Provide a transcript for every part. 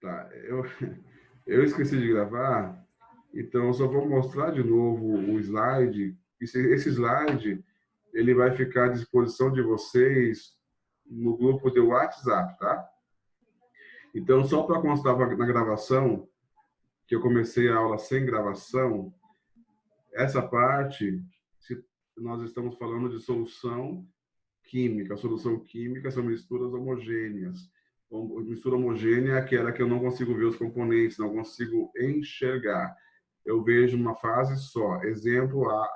Tá, eu esqueci de gravar, então eu só vou mostrar de novo o slide. Esse slide ele vai ficar à disposição de vocês no grupo de WhatsApp, tá? Então, só para constar na gravação, que eu comecei a aula sem gravação, essa parte, se nós estamos falando de solução química. A solução química são misturas homogêneas. Mistura homogênea é aquela que eu não consigo ver os componentes, não consigo enxergar. Eu vejo uma fase só. Exemplo, a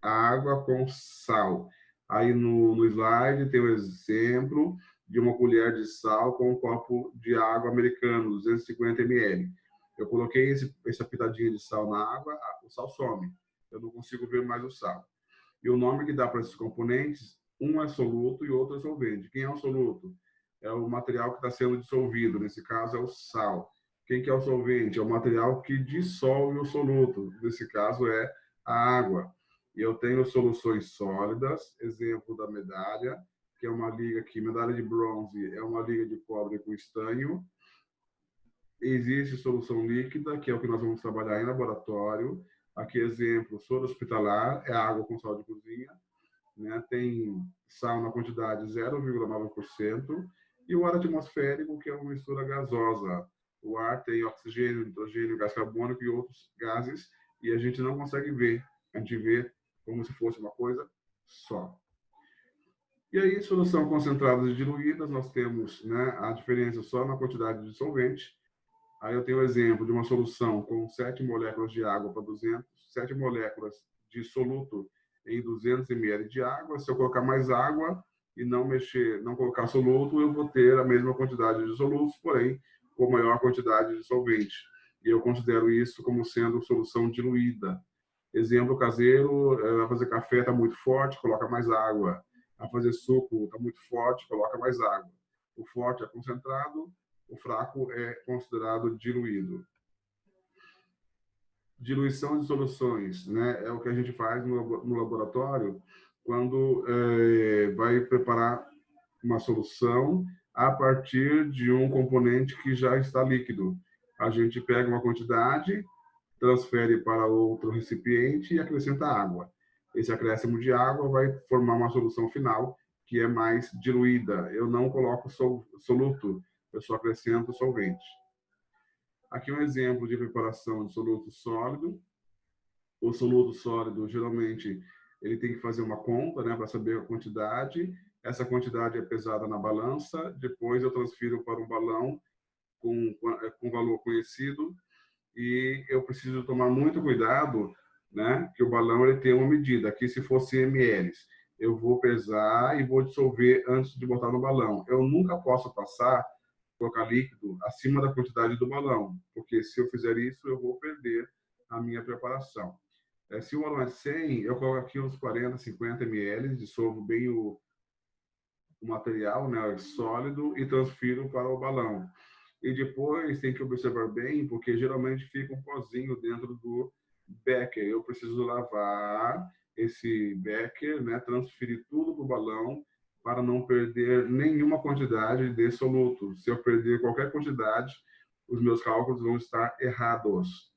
água com sal. Aí no slide tem o exemplo de uma colher de sal com um copo de água americano, 250 ml. Eu coloquei essa pitadinha de sal na água, o sal some. Eu não consigo ver mais o sal. E o nome que dá para esses componentes, um é soluto e outro é solvente. Quem é o soluto? É o material que está sendo dissolvido, nesse caso é o sal. Quem que é o solvente? É o material que dissolve o soluto, nesse caso é a água. E eu tenho soluções sólidas, exemplo da medalha, que é uma liga aqui, medalha de bronze é uma liga de cobre com estanho. Existe solução líquida, que é o que nós vamos trabalhar em laboratório. Aqui, exemplo, soro hospitalar, é água com sal de cozinha, né? Tem sal na quantidade 0,9%, e o ar atmosférico, que é uma mistura gasosa. O ar tem oxigênio, nitrogênio, gás carbônico e outros gases, e a gente não consegue ver. A gente vê como se fosse uma coisa só. E aí, solução concentradas e diluídas, nós temos, né, a diferença só na quantidade de solvente. Aí eu tenho o exemplo de uma solução com 7 moléculas de água para 200, 7 moléculas de soluto em 200 ml de água. Se eu colocar mais água e não mexer, não colocar soluto, eu vou ter a mesma quantidade de solutos, porém com maior quantidade de solvente. E eu considero isso como sendo solução diluída. Exemplo caseiro, vai fazer café, está muito forte, coloca mais água. Vai fazer suco, está muito forte, coloca mais água. O forte é concentrado, o fraco é considerado diluído. Diluição de soluções, né? É o que a gente faz no laboratório quando vai preparar uma solução a partir de um componente que já está líquido. A gente pega uma quantidade, transfere para outro recipiente e acrescenta água. Esse acréscimo de água vai formar uma solução final que é mais diluída. Eu não coloco soluto, eu só acrescento solvente. Aqui um exemplo de preparação de soluto sólido. O soluto sólido, geralmente, ele tem que fazer uma conta, né, para saber a quantidade. Essa quantidade é pesada na balança. Depois eu transfiro para um balão com valor conhecido. E eu preciso tomar muito cuidado, né, que o balão ele tem uma medida. Aqui, se fosse ml, eu vou pesar e vou dissolver antes de botar no balão. Eu nunca posso colocar líquido acima da quantidade do balão, porque se eu fizer isso, eu vou perder a minha preparação. Se o balão é 100, eu coloco aqui uns 40, 50 ml, dissolvo bem o material, né, sólido, e transfiro para o balão. E depois tem que observar bem, porque geralmente fica um pozinho dentro do becker. Eu preciso lavar esse becker, né, transferir tudo para o balão para não perder nenhuma quantidade de soluto. Se eu perder qualquer quantidade, os meus cálculos vão estar errados,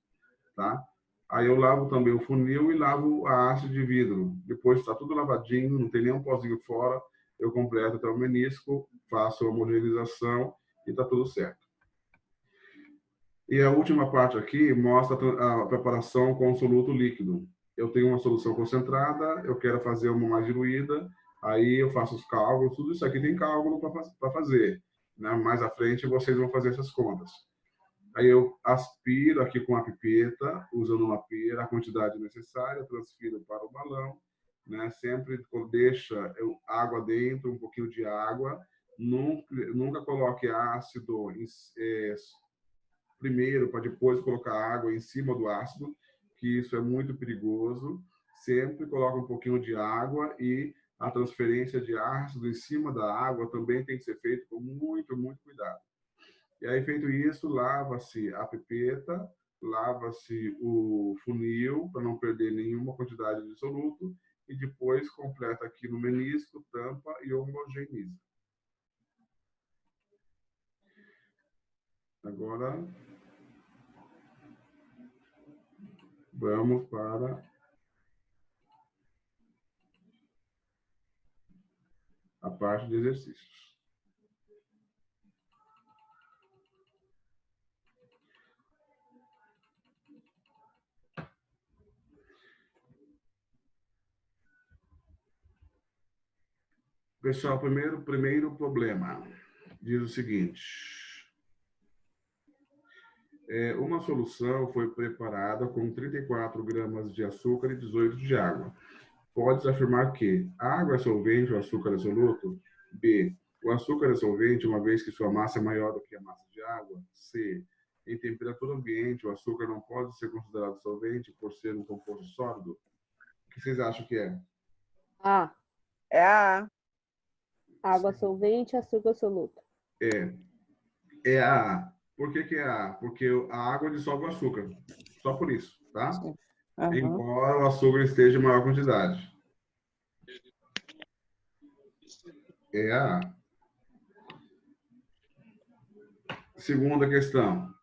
tá? Aí eu lavo também o funil e lavo a haste de vidro. Depois está tudo lavadinho, não tem nenhum pozinho fora, eu completo até o menisco, faço a homogeneização e está tudo certo. E a última parte aqui mostra a preparação com soluto líquido. Eu tenho uma solução concentrada, eu quero fazer uma mais diluída, aí eu faço os cálculos, tudo isso aqui tem cálculo para fazer, né? Mais à frente vocês vão fazer essas contas. Aí eu aspiro aqui com a pipeta, usando uma pera, a quantidade necessária, transfiro para o balão, né? Sempre deixa água dentro, um pouquinho de água, nunca coloque ácido primeiro para depois colocar água em cima do ácido, que isso é muito perigoso. Sempre coloca um pouquinho de água e a transferência de ácido em cima da água também tem que ser feito com muito, muito cuidado. E aí, feito isso, lava-se a pipeta, lava-se o funil para não perder nenhuma quantidade de soluto e depois completa aqui no menisco, tampa e homogeneiza. Agora, vamos para a parte de exercícios. Pessoal, primeiro problema diz o seguinte: uma solução foi preparada com 34 gramas de açúcar e 18 de água. Pode-se afirmar que a água é solvente ou açúcar é soluto? B. O açúcar é solvente, uma vez que sua massa é maior do que a massa de água? C. Em temperatura ambiente, o açúcar não pode ser considerado solvente por ser um composto sólido? O que vocês acham que é? A. É a Água solvente, açúcar soluto. É a A. Por que é a A? Porque a água dissolve o açúcar. Só por isso, tá? Uhum. Embora o açúcar esteja em maior quantidade. É a A. Segunda questão.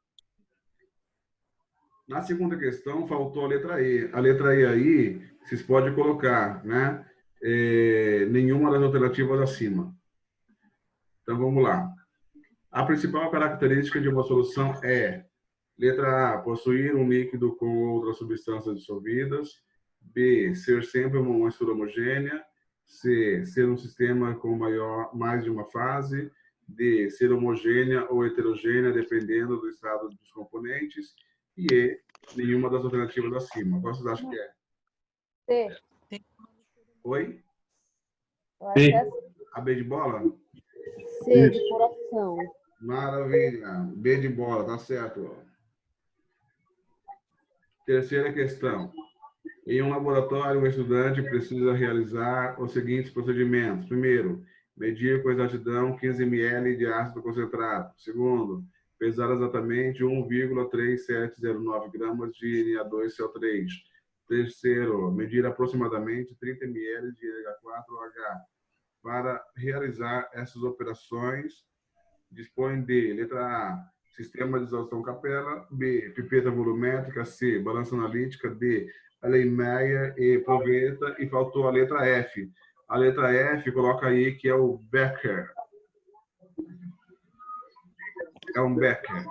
Na segunda questão, faltou a letra E. A letra E aí, vocês podem colocar, né? Nenhuma das alternativas acima. Então, vamos lá. A principal característica de uma solução é: letra A, possuir um líquido com outras substâncias dissolvidas. B, ser sempre uma mistura homogênea. C, ser um sistema com mais de uma fase. D, ser homogênea ou heterogênea, dependendo do estado dos componentes. E E, nenhuma das alternativas acima. Qual vocês acham que é? C. Oi? Eu acho que é A B de bola? C de coração. Maravilha. B de bola, tá certo. Terceira questão. Em um laboratório, um estudante precisa realizar os seguintes procedimentos. Primeiro, medir com exatidão 15 ml de ácido concentrado. Segundo, pesar exatamente 1,3709 gramas de Na2CO3. Terceiro, medir aproximadamente 30 ml de NH4OH. Para realizar essas operações, dispõe de, letra A, sistema de exaustão capela. B, pipeta volumétrica. C, balança analítica. D, aleimeia e proveta. E faltou a letra F. A letra F, coloca aí que é o Becker. É um Becker.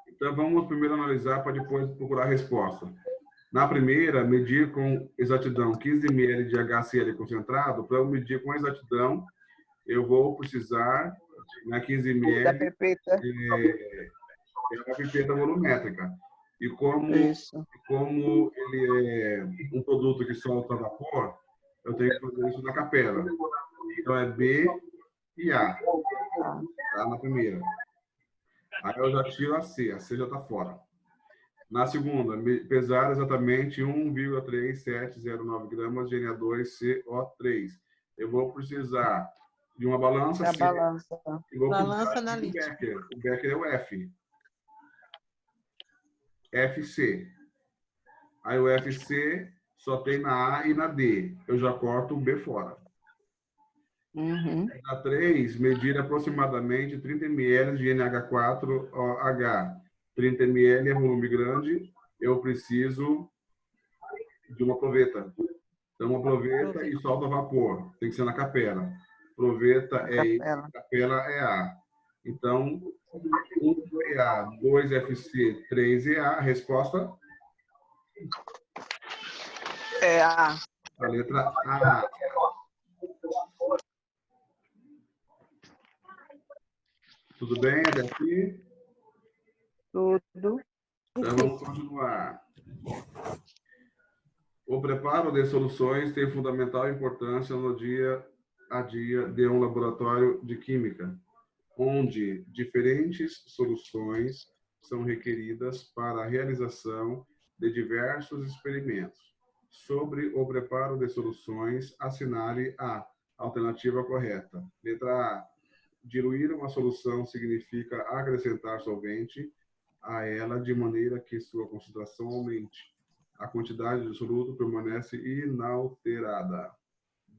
Então, vamos primeiro analisar para depois procurar a resposta. Na primeira, medir com exatidão 15 ml de HCl concentrado. Para eu medir com exatidão, eu vou precisar, na 15 ml, da pepeta. É uma pipeta volumétrica. E como ele é um produto que solta vapor, eu tenho que fazer isso na capela. Então, é B e A. Tá? Na primeira. Aí eu já tiro a C já está fora. Na segunda, pesar exatamente 1,3709 gramas de Na2CO3. Eu vou precisar de uma balança. A balança. E vou Balança precisar de um Becker. O Becker é o F. FC. Aí o FC só tem na A e na D. Eu já corto o B fora. Uhum. Na 3, medir aproximadamente 30 ml de NH4OH. 30 ml é volume grande. Eu preciso de uma proveta. Então, uma proveta e solta vapor. Tem que ser na capela. Proveta é E, capela é A. Então, 1 EA, 2 FC, 3 EA. Resposta? É a letra A. Tudo bem até aqui? tudo. Então, vamos continuar. O preparo de soluções tem fundamental importância no dia a dia de um laboratório de química, onde diferentes soluções são requeridas para a realização de diversos experimentos. Sobre o preparo de soluções, assinale a alternativa correta. Letra A. Diluir uma solução significa acrescentar solvente a ela de maneira que sua concentração aumente. A quantidade de soluto permanece inalterada.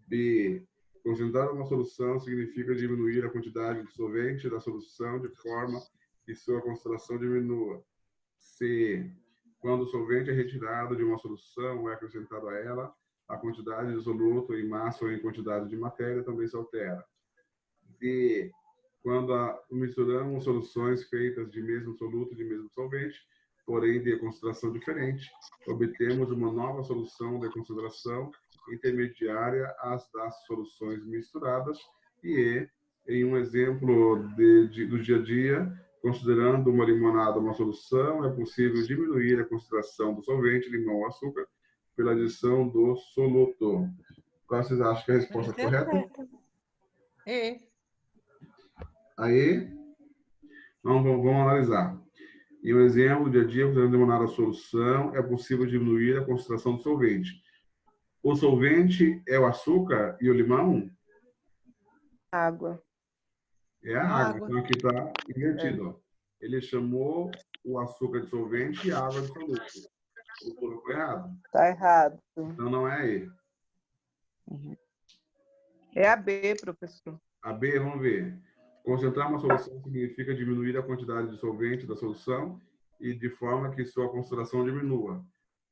B. Concentrar uma solução significa diminuir a quantidade de solvente da solução de forma que sua concentração diminua. C. Quando o solvente é retirado de uma solução ou é acrescentado a ela, a quantidade de soluto em massa ou em quantidade de matéria também se altera. D. Quando misturamos soluções feitas de mesmo soluto e de mesmo solvente, porém de concentração diferente, obtemos uma nova solução de concentração intermediária às das soluções misturadas. E em um exemplo do dia a dia, considerando uma limonada uma solução, é possível diminuir a concentração do solvente, limão ou açúcar, pela adição do soluto. Qual vocês acham que é a resposta correta? É. Aí, vamos analisar. Em um exemplo, do dia a dia, podemos demorar a solução, é possível diminuir a concentração do solvente. O solvente é o açúcar e o limão Água. é a água. Então, aqui está invertido. Ó. Ele chamou o açúcar de solvente e a água de soluto. Ele colocou errado. Tá errado. Então, não é E. É a B, professor. A B, vamos ver. Concentrar uma solução significa diminuir a quantidade de solvente da solução e de forma que sua concentração diminua.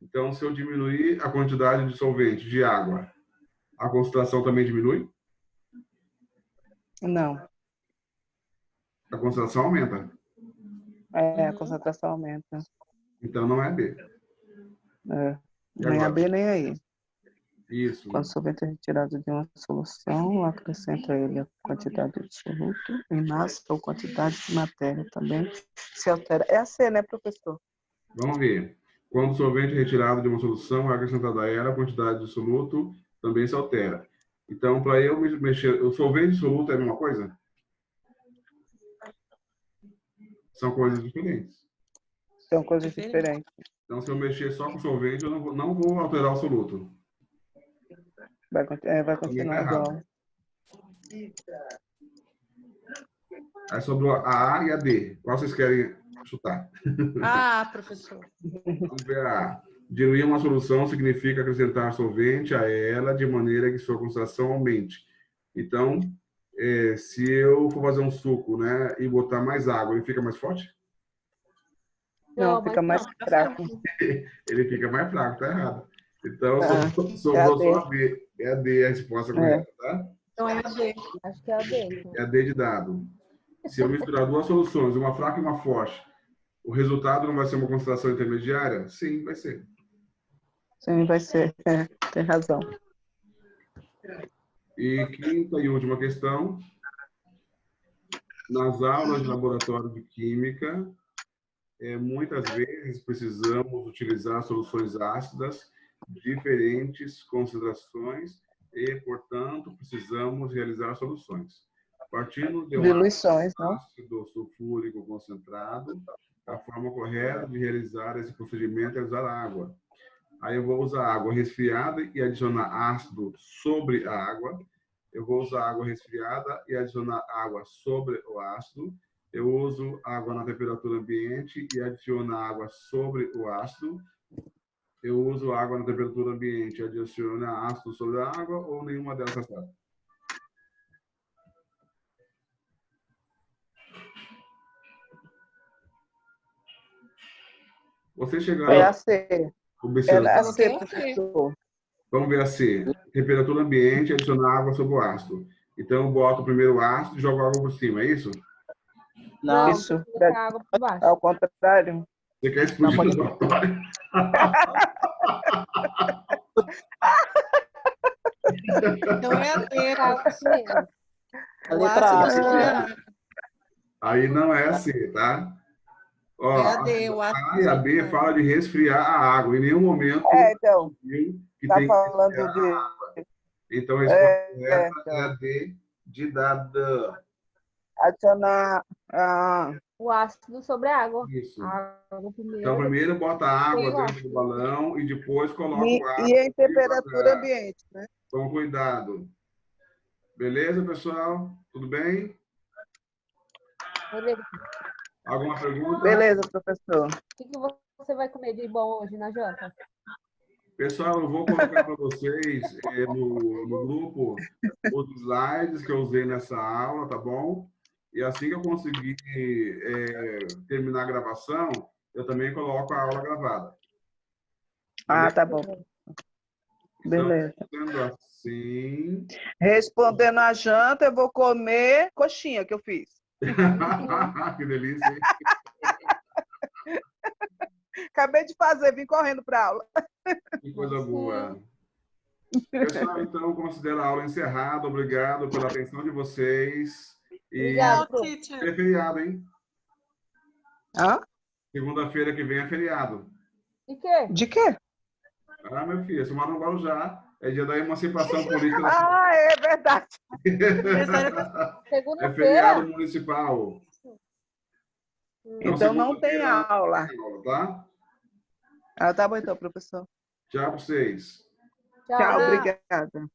Então, se eu diminuir a quantidade de solvente, de água, a concentração também diminui? Não. A concentração aumenta. A concentração aumenta. Então, não é B. É. E Nem a agora? B, nem a I. Isso. Quando o solvente é retirado de uma solução, acrescenta a ele a quantidade de soluto em massa ou quantidade de matéria também se altera. É a C, né, professor? Vamos ver. Quando o solvente é retirado de uma solução, é acrescentada a ela a quantidade de soluto também se altera. Então, para eu mexer, o solvente e o soluto é a mesma coisa? São coisas diferentes. São coisas diferentes. Então, se eu mexer só com o solvente, eu não vou alterar o soluto. Vai Também tá continuar errado. igual. Aí sobrou a A e a D. Qual vocês querem chutar? Ah, professor. Vamos ver a A. Diluir uma solução significa acrescentar solvente a ela de maneira que sua concentração aumente. Então, se eu for fazer um suco, né, e botar mais água, ele fica mais forte? Não, fica mais fraco. Ele fica mais fraco, tá errado. Então, é sobrou a só a B. É a D a resposta correta, tá? Então é a D. Acho que é a D. É a D de dado. Se eu misturar duas soluções, uma fraca e uma forte, o resultado não vai ser uma concentração intermediária? Sim, vai ser. Sim, vai ser. Tem razão. E quinta e última questão. Nas aulas de laboratório de química, muitas vezes precisamos utilizar soluções ácidas, diferentes concentrações e, portanto, precisamos realizar soluções. Partindo de um Diluições, não? ácido sulfúrico concentrado, a forma correta de realizar esse procedimento é usar água. Aí eu vou usar água resfriada e adicionar ácido sobre a água. Eu vou usar água resfriada e adicionar água sobre o ácido. Eu uso água na temperatura ambiente e adiciono água sobre o ácido. Eu uso água na temperatura ambiente e adiciono ácido sobre a água, ou nenhuma delas está certa? Você chegaram... É a C. Observando. É a C, professor. Vamos ver a C. Temperatura ambiente, adicionar água sobre o ácido. Então, eu boto primeiro o ácido e jogo água por cima, é isso? Não, Isso. colocar água por baixo. Ao contrário. Você quer explodir o Não, laboratório? Então é a D. Água primeiro. A O letra ácido sobre a A. água. Aí não é a C, tá? Ó, É a D, o a ácido A e a B sobre a fala de resfriar a água. Em nenhum momento Então, que tá tem que falando resfriar. de Então, a resposta correta então, é a D de dada. adicionar O ácido sobre a água. Isso. A água primeiro. Então, primeiro bota a água Depois o dentro do balão e depois coloca o ácido. e em temperatura ambiente, né? Com cuidado. Beleza, pessoal? Tudo bem? Beleza. Alguma pergunta? Beleza, professor. O que você vai comer de bom hoje na janta? Pessoal, eu vou colocar para vocês no grupo os slides que eu usei nessa aula, tá bom? E assim que eu conseguir terminar a gravação, eu também coloco a aula gravada. Ah, tá bom. Beleza. Então, sendo assim... Respondendo a janta, eu vou comer coxinha que eu fiz. Que delícia, hein? Acabei de fazer, vim correndo para aula. Que coisa boa. Pessoal, então, considero a aula encerrada. Obrigado pela atenção de vocês. E Obrigada, Não, prof. teacher. é feriado, hein? Hã? Segunda-feira que vem é feriado. De quê? De quê? Ah, meu filho, você mora no Guarujá. É dia da emancipação política. Ah, é verdade. É Segunda-feira? feriado municipal. Então não tem segunda-feira aula. tem aula, tá? Ah, tá bom então, professor. Tchau pra vocês. Tchau. Tchau, obrigada.